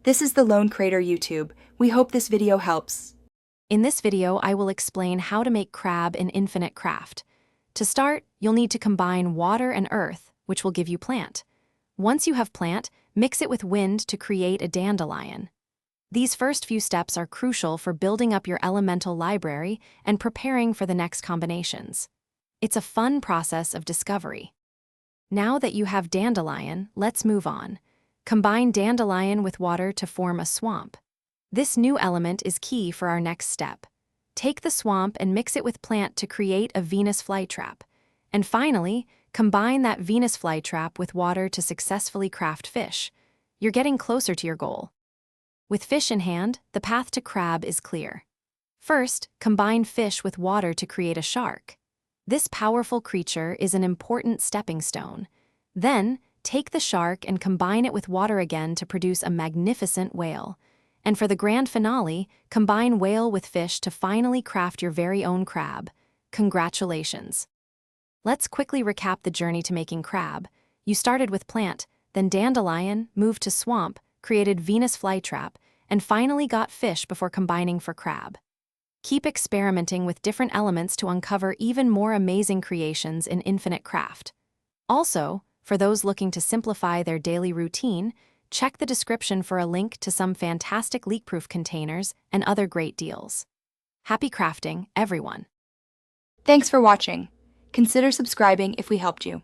This is the Lone Crater YouTube. We hope this video helps. In this video, I will explain how to make crab in Infinite Craft. To start, you'll need to combine water and earth, which will give you plant. Once you have plant, mix it with wind to create a dandelion. These first few steps are crucial for building up your elemental library and preparing for the next combinations. It's a fun process of discovery. Now that you have dandelion, let's move on. Combine dandelion with water to form a swamp. This new element is key for our next step. Take the swamp and mix it with plant to create a Venus flytrap. And finally, combine that Venus flytrap with water to successfully craft fish. You're getting closer to your goal. With fish in hand, the path to crab is clear. First, combine fish with water to create a shark. This powerful creature is an important stepping stone. Then, take the shark and combine it with water again to produce a magnificent whale. And for the grand finale, combine whale with fish to finally craft your very own crab. Congratulations! Let's quickly recap the journey to making crab. You started with plant, then dandelion, moved to swamp, created Venus flytrap, and finally got fish before combining for crab. Keep experimenting with different elements to uncover even more amazing creations in Infinite Craft. Also, for those looking to simplify their daily routine, check the description for a link to some fantastic leak-proof containers and other great deals. Happy crafting, everyone! Thanks for watching. Consider subscribing if we helped you.